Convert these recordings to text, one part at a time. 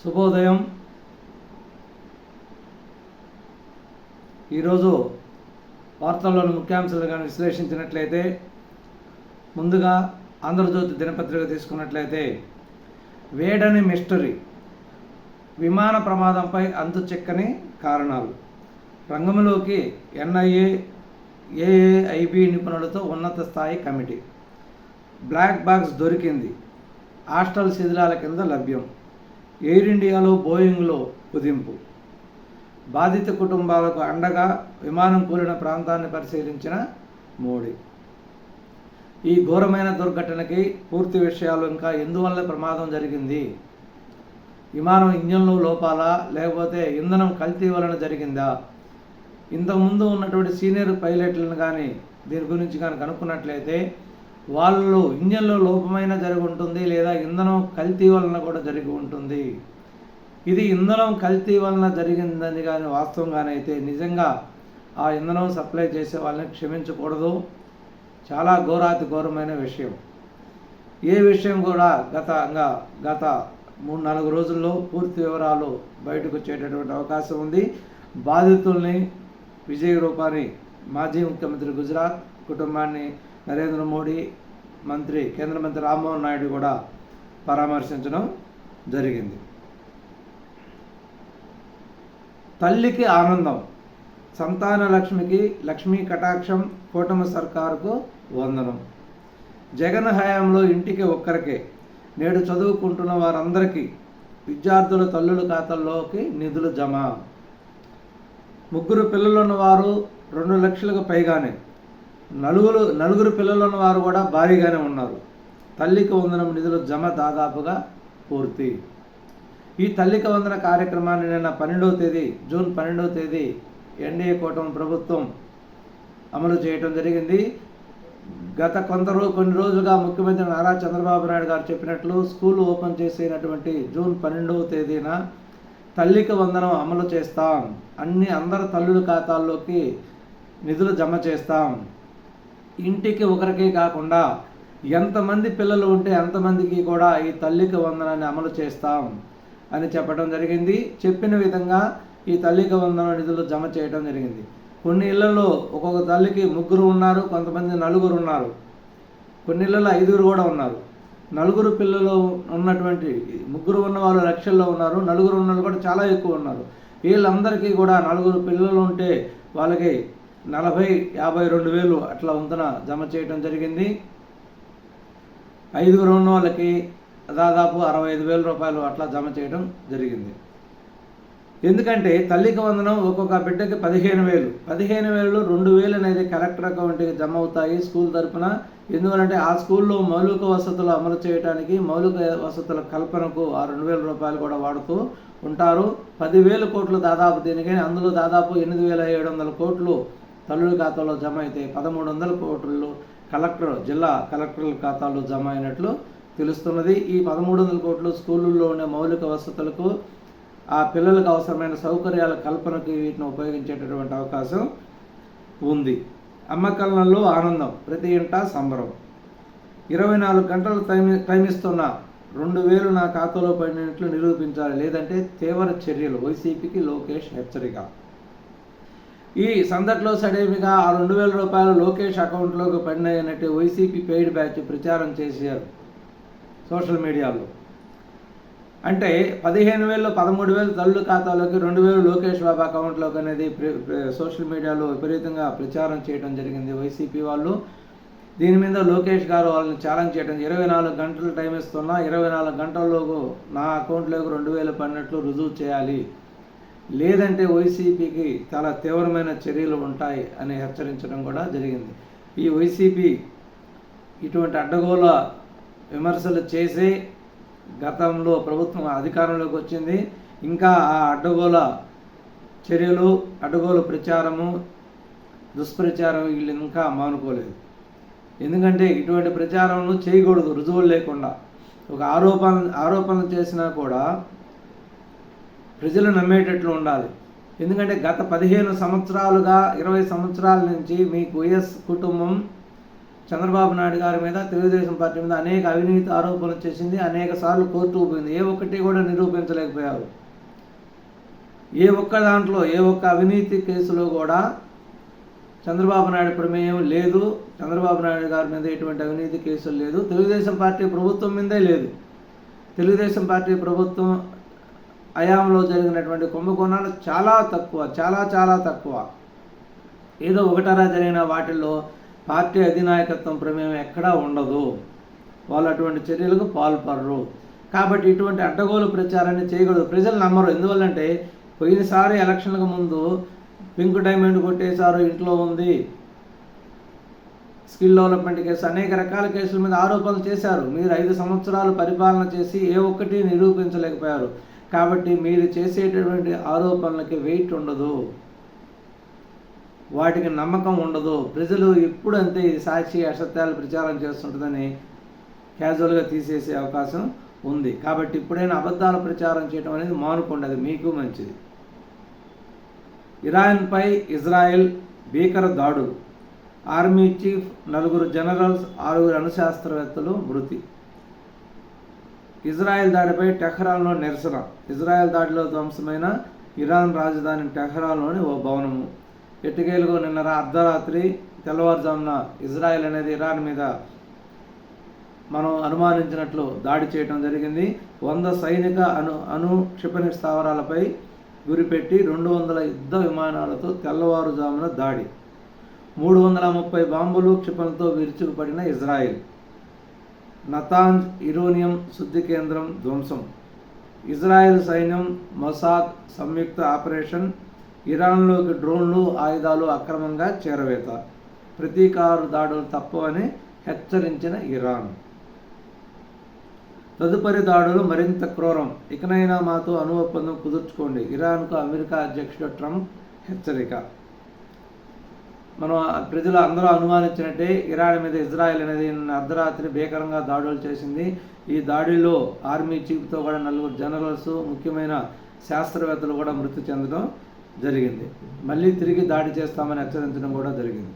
శుభోదయం. ఈరోజు వార్తల్లోని ముఖ్యాంశాలు కానీ విశ్లేషించినట్లయితే, ముందుగా ఆంధ్రజ్యోతి దినపత్రిక తీసుకున్నట్లయితే, వేడని మిస్టరీ, విమాన ప్రమాదంపై అంతు చిక్కని కారణాలు, రంగంలోకి ఎన్ఐఏ ఏఏఐబి నిపుణులతో ఉన్నత స్థాయి కమిటీ, బ్లాక్ బాక్స్ దొరికింది, హాస్టల్ శిథిలాల కింద లభ్యం, ఎయిర్ ఇండియాలో బోయింగ్లో కుదింపు, బాధిత కుటుంబాలకు అండగా విమానం కూలిన ప్రాంతాన్ని పరిశీలించిన మోడీ. ఈ ఘోరమైన దుర్ఘటనకి పూర్తి విషయాలు, ఇంకా ఎందువల్ల ప్రమాదం జరిగింది, విమానం ఇంజన్లో లోపాలా లేకపోతే ఇంధనం కల్తీ వలన జరిగిందా, ఇంతకుముందు ఉన్నటువంటి సీనియర్ పైలట్లను కానీ దీని గురించి కానీ కనుక్కున్నట్లయితే వాళ్ళు ఇంజన్లో లోపమైన జరిగి ఉంటుంది, లేదా ఇంధనం కల్తీ వలన కూడా జరిగి ఉంటుంది. ఇది ఇంధనం కల్తీ వలన జరిగిందని కానీ వాస్తవంగానైతే నిజంగా ఆ ఇంధనం సప్లై చేసే వాళ్ళని క్షమించకూడదు. చాలా ఘోరాతి ఘోరమైన విషయం. ఏ విషయం కూడా గత 3-4 రోజుల్లో పూర్తి వివరాలు బయటకు వచ్చేటటువంటి అవకాశం ఉంది. బాధితుల్ని విజయ్ రూపాని, మాజీ ముఖ్యమంత్రి గుజరాత్ కుటుంబాన్ని నరేంద్ర మోడీ, కేంద్ర మంత్రి రామ్మోహన్ నాయుడు కూడా పరామర్శించడం జరిగింది. తల్లికి ఆనందం, సంతాన లక్ష్మీ కటాక్షం, కూటమి సర్కారుకు వందనం. జగన్ హయాంలో ఇంటికి ఒక్కరికే, నేడు చదువుకుంటున్న వారందరికీ విద్యార్థుల తల్లుల ఖాతాల్లోకి నిధులు జమ. 3 పిల్లలున్న వారు 2 లక్షలకు పైగానే, నలుగురు పిల్లలున్న వారు కూడా భారీగానే ఉన్నారు. తల్లికి వందనం నిధులు జమ దాదాపుగా పూర్తి. ఈ తల్లికి వందన కార్యక్రమాన్ని నిన్న జూన్ 12వ తేదీ ఎన్డీఏ కూటమి ప్రభుత్వం అమలు చేయడం జరిగింది. గత కొన్ని రోజులుగా ముఖ్యమంత్రి నారా చంద్రబాబు నాయుడు గారు చెప్పినట్లు స్కూల్ ఓపెన్ చేసినటువంటి జూన్ 12వ తేదీన తల్లికి వందనం అమలు చేస్తాం, అందరి తల్లుల ఖాతాల్లోకి నిధులు జమ చేస్తాం, ఇంటికి ఒకరికే కాకుండా ఎంతమంది పిల్లలు ఉంటే అంతమందికి కూడా ఈ తల్లికి వందనాన్ని అమలు చేస్తాం అని చెప్పడం జరిగింది. చెప్పిన విధంగా ఈ తల్లికి వందనం నిధులు జమ చేయడం జరిగింది. కొన్ని ఇళ్లలో ఒక్కొక్క తల్లికి 3 ఉన్నారు, కొంతమంది 4 ఉన్నారు, కొన్ని ఇళ్లలో 5 కూడా ఉన్నారు. 4 పిల్లలు ఉన్నటువంటి 3 ఉన్న వాళ్ళు లక్షల్లో ఉన్నారు, 4 ఉన్న వాళ్ళు కూడా చాలా ఎక్కువ ఉన్నారు. వీళ్ళందరికీ కూడా 4 పిల్లలు ఉంటే వాళ్ళకి 40-52 వేలు అట్లా వంతున జమ చేయడం జరిగింది. 5 ఉన్న వాళ్ళకి దాదాపు 65,000 రూపాయలు అట్లా జమ చేయడం జరిగింది. ఎందుకంటే తల్లికి వందనం ఒక్కొక్క బిడ్డకి 15,000 2,000 అనేది కలెక్టర్ అకౌంట్కి జమ అవుతాయి స్కూల్ తరఫున. ఎందుకంటే ఆ స్కూల్లో మౌలిక వసతులు అమలు చేయడానికి, మౌలిక వసతుల కల్పనకు ఆ 2,000 రూపాయలు కూడా వాడుతూ ఉంటారు. 10,000 కోట్లు దాదాపు దీనికి, అందులో దాదాపు 8,700 కోట్లు తల్లుల ఖాతాలో జమ అయితే 1,300 కోట్లు జిల్లా కలెక్టర్ల ఖాతాలో జమ అయినట్లు తెలుస్తున్నది. ఈ 1,300 కోట్లు స్కూళ్ళల్లో ఉండే మౌలిక వసతులకు, ఆ పిల్లలకు అవసరమైన సౌకర్యాల కల్పనకు వీటిని ఉపయోగించేటటువంటి అవకాశం ఉంది. అమ్మకాలలో ఆనందం, ప్రతి ఇంటా సంబరం. 24 గంటలు టైం ఇస్తున్న 2,000 నా ఖాతాలో పడినట్లు నిరూపించాలి, లేదంటే తీవ్ర చర్యలు, వైసీపీకి లోకేష్ హెచ్చరిక. ఈ సందట్లో సడేమిగా ఆ 2,000 రూపాయలు లోకేష్ అకౌంట్లోకి పడినాయన్నట్టు వైసీపీ పెయిడ్ బ్యాచ్ ప్రచారం చేశారు సోషల్ మీడియాలో. అంటే 15,000 13,000 తల్లుల ఖాతాలోకి 2,000 లోకేష్ బాబు అకౌంట్లోకి అనేది సోషల్ మీడియాలో విపరీతంగా ప్రచారం చేయడం జరిగింది వైసీపీ వాళ్ళు. దీని మీద లోకేష్ గారు వాళ్ళని ఛాలెంజ్ చేయడం, 24 గంటలు టైం ఇస్తున్నా, 24 గంటల్లోకి నా అకౌంట్లోకి 2,000 పడినట్లు రుజువు చేయాలి, లేదంటే వైసీపీకి చాలా తీవ్రమైన చర్యలు ఉంటాయి అని హెచ్చరించడం కూడా జరిగింది. ఈ వైసీపీ ఇటువంటి అడ్డగోల విమర్శలు చేసి గతంలో ప్రభుత్వం అధికారంలోకి వచ్చింది. ఇంకా ఆ అడ్డగోల చర్యలు, అడ్డగోల ప్రచారము, దుష్ప్రచారం వీళ్ళు ఇంకా మానుకోలేదు. ఎందుకంటే ఇటువంటి ప్రచారంను చేయకూడదు రుజువులు లేకుండా. ఒక ఆరోపణలు చేసినా కూడా ప్రజలు నమ్మేటట్లు ఉండాలి. ఎందుకంటే గత 15 సంవత్సరాలుగా 20 సంవత్సరాల నుంచి మీకు వైఎస్ కుటుంబం చంద్రబాబు నాయుడు గారి మీద, తెలుగుదేశం పార్టీ మీద అనేక అవినీతి ఆరోపణలు చేసింది. అనేక సార్లు కోర్టుకు పోయింది. ఏ ఒక్కటి కూడా నిరూపించలేకపోయారు. ఏ ఒక్క దాంట్లో, ఏ ఒక్క అవినీతి కేసులో కూడా చంద్రబాబు నాయుడు ప్రమేయం లేదు. చంద్రబాబు నాయుడు గారి మీద ఎటువంటి అవినీతి కేసులు లేదు. తెలుగుదేశం పార్టీ ప్రభుత్వం మీదే లేదు. తెలుగుదేశం పార్టీ ప్రభుత్వం హయాంలో జరిగినటువంటి కుంభకోణాలు చాలా తక్కువ, చాలా తక్కువ. ఏదో ఒకటరా జరిగిన వాటిల్లో పార్టీ అధినాయకత్వం ప్రమేయం ఎక్కడా ఉండదు. వాళ్ళు అటువంటి చర్యలకు పాల్పడరు. కాబట్టి ఇటువంటి అడ్డగోలు ప్రచారాన్ని చేయకూడదు. ప్రజలు నమ్మరు. ఎందువల్లంటే పోయినసారి ఎలక్షన్లకు ముందు పింక్ డైమండ్ కొట్టేశారు, ఇంట్లో ఉంది, స్కిల్ డెవలప్మెంట్ కేసు, అనేక రకాల కేసుల మీద ఆరోపణలు చేశారు. మీరు 5 సంవత్సరాలు పరిపాలన చేసి ఏ ఒక్కటి నిరూపించలేకపోయారు. కాబట్టి మీరు చేసేటటువంటి ఆరోపణలకి వెయిట్ ఉండదు, వాటికి నమ్మకం ఉండదు. ప్రజలు ఎప్పుడు అంతే ఇది సాక్షి అసత్యాలు ప్రచారం చేస్తుంటుందని క్యాజువల్గా తీసేసే అవకాశం ఉంది. కాబట్టి ఇప్పుడైనా అబద్ధాల ప్రచారం చేయడం అనేది మానుకోండి, అది మీకు మంచిది. ఇరాన్పై ఇజ్రాయెల్ భీకర దాడులు, ఆర్మీ చీఫ్, 4 జనరల్స్, 6 అణుశాస్త్రవేత్తలు మృతి. ఇజ్రాయెల్ దాడిపై టెహ్రాన్లో నిరసన. ఇజ్రాయెల్ దాడిలో ధ్వంసమైన ఇరాన్ రాజధాని టెహ్రాన్లోని ఓ భవనము. ఎట్టకేలకు నిన్న అర్ధరాత్రి తెల్లవారుజామున ఇజ్రాయెల్ అనేది ఇరాన్ మీద మనం అనుమానించినట్లు దాడి చేయడం జరిగింది. 100 సైనిక అణు క్షిపణి స్థావరాలపై గురిపెట్టి 200 యుద్ధ విమానాలతో తెల్లవారుజామున దాడి. 330 బాంబులు, క్షిపణులతో విరుచుకుపడిన ఇజ్రాయెల్. నతాంజ్ యురేనియం శుద్ధి కేంద్రం ధ్వంసం. ఇజ్రాయెల్ సైన్యం మొసాద్ సంయుక్త ఆపరేషన్. ఇరాన్లోకి డ్రోన్లు, ఆయుధాలు అక్రమంగా చేరవేత. ప్రతీకార దాడులు తప్పవని హెచ్చరించిన ఇరాన్. తదుపరి దాడులు మరింత క్రూరం, ఇకనైనా మాతో అణు ఒప్పందం కుదుర్చుకోండి. ఇరాన్కు అమెరికా అధ్యక్షుడు ట్రంప్ హెచ్చరిక. మనం ప్రజలు అందరూ అనుమానించినట్టే ఇరాన్ మీద ఇజ్రాయెల్ అనేది అర్ధరాత్రి భీకరంగా దాడులు చేసింది. ఈ దాడిలో ఆర్మీ చీఫ్తో కూడా 4 జనరల్స్, ముఖ్యమైన శాస్త్రవేత్తలు కూడా మృతి చెందడం జరిగింది. మళ్ళీ తిరిగి దాడి చేస్తామని హెచ్చరించడం కూడా జరిగింది.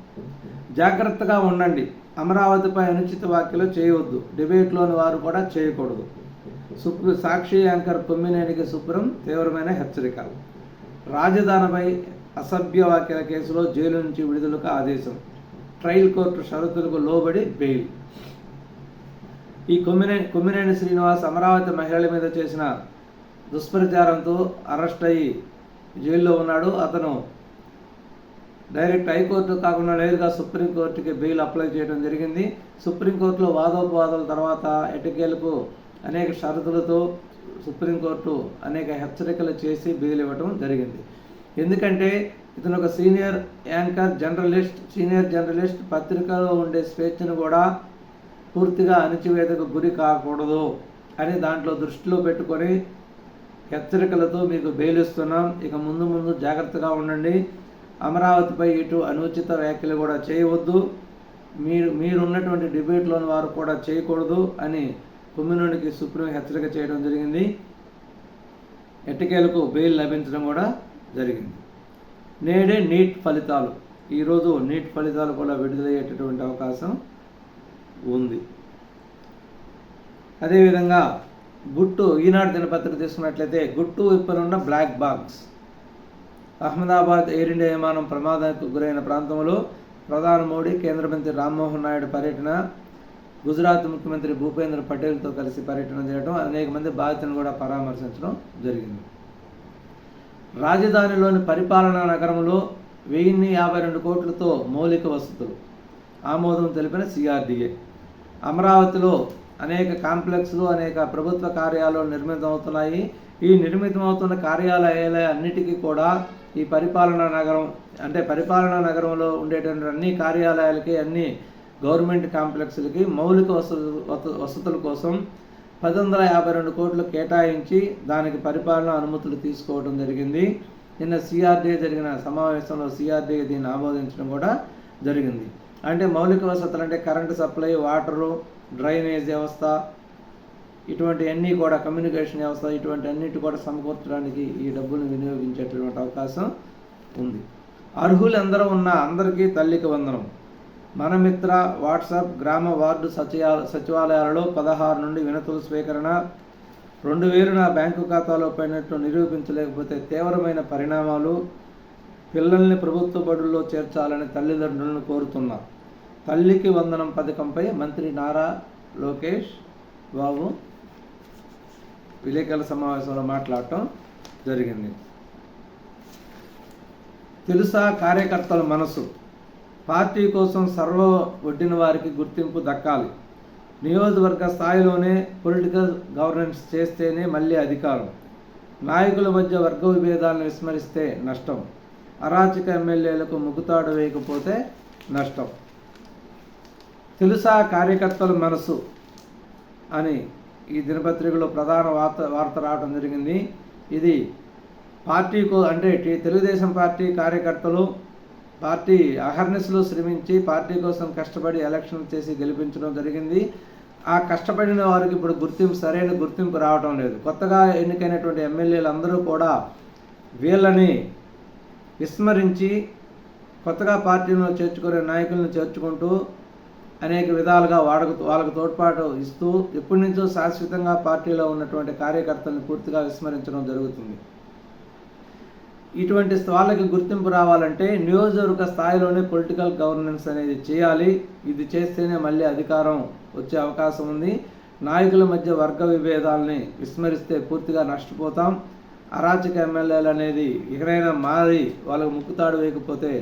జాగ్రత్తగా ఉండండి, అమరావతిపై అనుచిత వ్యాఖ్యలు చేయవద్దు, డిబేట్లోని వారు కూడా చేయకూడదు. సాక్షి యాంకర్ కొమ్మినేనికి సుప్రీం తీవ్రమైన హెచ్చరిక. రాజధానిపై అసభ్య వ్యాఖ్యల కేసులో జైలు నుంచి విడుదలకు ఆదేశం. ట్రయల్ కోర్టు షరతులకు లోబడి బెయిల్. ఈ కొమ్మినేని శ్రీనివాస్ అమరావతి మహిళల మీద చేసిన దుష్ప్రచారంతో అరెస్ట్ అయ్యి జైల్లో ఉన్నాడు. అతను డైరెక్ట్ హైకోర్టు కాకుండా నేరుగా సుప్రీంకోర్టుకి బెయిల్ అప్లై చేయడం జరిగింది. సుప్రీంకోర్టులో వాదోపవాదాల తర్వాత ఎట్టకేలకు అనేక షరతులతో సుప్రీంకోర్టు అనేక హెచ్చరికలు చేసి బెయిల్ ఇవ్వడం జరిగింది. ఎందుకంటే ఇతను ఒక సీనియర్ యాంకర్, సీనియర్ జర్నలిస్ట్, పత్రికలో ఉండే స్వేచ్ఛను కూడా పూర్తిగా అణచివేతకు గురి కాకూడదు అని దాంట్లో దృష్టిలో పెట్టుకొని హెచ్చరికలతో మీకు బెయిల్ ఇస్తున్నాం. ఇక ముందు జాగ్రత్తగా ఉండండి. అమరావతిపై ఇటు అనుచిత వ్యాఖ్యలు కూడా చేయవద్దు, మీరున్నటువంటి డిబేట్లోని వారు కూడా చేయకూడదు అని కొమ్మినేనికి సుప్రీం హెచ్చరిక చేయడం జరిగింది. ఎట్టకేలకు బెయిల్ లభించడం కూడా జరిగింది. నేడే నీట్ ఫలితాలు. ఈరోజు నీట్ ఫలితాలు కూడా విడుదలయ్యేటటువంటి అవకాశం ఉంది. అదేవిధంగా గుట్టు ఈనాడు దినపత్రిక తీసుకున్నట్లయితే గుట్టు విప్పనున్న black box. Ahmedabad air India విమానం ప్రమాదానికి గురైన ప్రాంతంలో ప్రధాని మోడీ, కేంద్ర మంత్రి రామ్మోహన్ నాయుడు పర్యటన. గుజరాత్ ముఖ్యమంత్రి భూపేంద్ర పటేల్తో కలిసి పర్యటన చేయడం, అనేక మంది బాధితులను కూడా పరామర్శించడం జరిగింది. రాజధానిలోని పరిపాలనా నగరంలో 1052 కోట్లతో మౌలిక వసతులు ఆమోదం తెలిపిన సిఆర్డీఏ. అమరావతిలో అనేక కాంప్లెక్స్లు, అనేక ప్రభుత్వ కార్యాలయాలు నిర్మితమవుతున్నాయి. ఈ నిర్మితమవుతున్న కార్యాలయాలన్నిటికీ కూడా ఈ పరిపాలనా నగరంలో ఉండేటువంటి అన్ని కార్యాలయాలకి, అన్ని గవర్నమెంట్ కాంప్లెక్స్లకి మౌలిక వసతుల కోసం 1052 కోట్లు కేటాయించి దానికి పరిపాలనా అనుమతులు తీసుకోవడం జరిగింది. నిన్న సిఆర్డీఏ జరిగిన సమావేశంలో సిఆర్డీఏ దీన్ని ఆమోదించడం కూడా జరిగింది. అంటే మౌలిక వసతులు అంటే కరెంటు సప్లై, వాటరు, డ్రైనేజ్ వ్యవస్థ, ఇటువంటి అన్నీ కూడా, కమ్యూనికేషన్ వ్యవస్థ, ఇటువంటి అన్నిటి కూడా సమకూర్చడానికి ఈ డబ్బును వినియోగించేటటువంటి అవకాశం ఉంది. అర్హులు ఎందరూ ఉన్నా అందరికీ తల్లికి వందనం. మనమిత్ర వాట్సాప్ గ్రామ వార్డు సచివాలయాలలో 16 నుండి వినతుల స్వీకరణ. 2000 నా బ్యాంకు ఖాతాలో పడినట్లు నిరూపించలేకపోతే తీవ్రమైన పరిణామాలు. పిల్లల్ని ప్రభుత్వ బడుల్లో చేర్చాలని తల్లిదండ్రులను కోరుతున్నా. తల్లికి వందనం పథకంపై మంత్రి నారా లోకేష్ బాబు విలేకరుల సమావేశంలో మాట్లాడటం జరిగింది. తెలుసా కార్యకర్తల మనసు? పార్టీ కోసం సర్వ ఒడ్డిన వారికి గుర్తింపు దక్కాలి. నియోజకవర్గ స్థాయిలోనే పొలిటికల్ గవర్నెన్స్ చేస్తేనే మళ్ళీ అధికారం. నాయకుల మధ్య వర్గ విభేదాలను విస్మరిస్తే నష్టం. అరాచక ఎమ్మెల్యేలకు ముగుతాడు వేయకపోతే నష్టం. తెలుసా కార్యకర్తల మనసు అని ఈ దినపత్రికలో ప్రధాన వార్త రావడం జరిగింది. ఇది పార్టీకు అంటే తెలుగుదేశం పార్టీ కార్యకర్తలు పార్టీ అహర్నిశలు శ్రమించి పార్టీ కోసం కష్టపడి ఎలక్షన్ చేసి గెలిపించడం జరిగింది. ఆ కష్టపడిన వారికి ఇప్పుడు సరైన గుర్తింపు రావడం లేదు. కొత్తగా ఎన్నికైనటువంటి ఎమ్మెల్యేలు అందరూ కూడా వీళ్ళని విస్మరించి కొత్తగా పార్టీలో చేర్చుకునే నాయకులను చేర్చుకుంటూ అనేక విధాలుగా వాళ్ళకు తోడ్పాటు ఇస్తూ ఎప్పటి నుంచో శాశ్వతంగా పార్టీలో ఉన్నటువంటి కార్యకర్తలను పూర్తిగా విస్మరించడం జరుగుతుంది. ఇటువంటి వాళ్ళకి గుర్తింపు రావాలంటే నియోజకవర్గ స్థాయిలోనే పొలిటికల్ గవర్నెన్స్ అనేది చేయాలి. ఇది చేస్తేనే మళ్ళీ అధికారం వచ్చే అవకాశం ఉంది. నాయకుల మధ్య వర్గ విభేదాలని విస్మరిస్తే పూర్తిగా నష్టపోతాం. అరాచక ఎమ్మెల్యేలు అనేది ఎక్కడైనా మారి వాళ్ళకు ముక్కుతాడు వేయకపోతే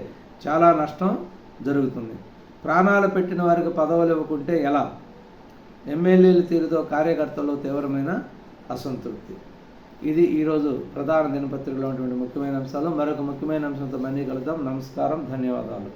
చాలా నష్టం జరుగుతుంది. ప్రాణాలు పెట్టిన వారికి పదవులు ఇవ్వకుంటే ఎలా? ఎమ్మెల్యేల తీరుతో కార్యకర్తల్లో తీవ్రమైన అసంతృప్తి. ఇది ఈరోజు ప్రధాన దినపత్రికలో ఉన్నటువంటి ముఖ్యమైన అంశాలు. మరొక ముఖ్యమైన అంశంతో మళ్ళీ కలుద్దాం. నమస్కారం, ధన్యవాదాలు.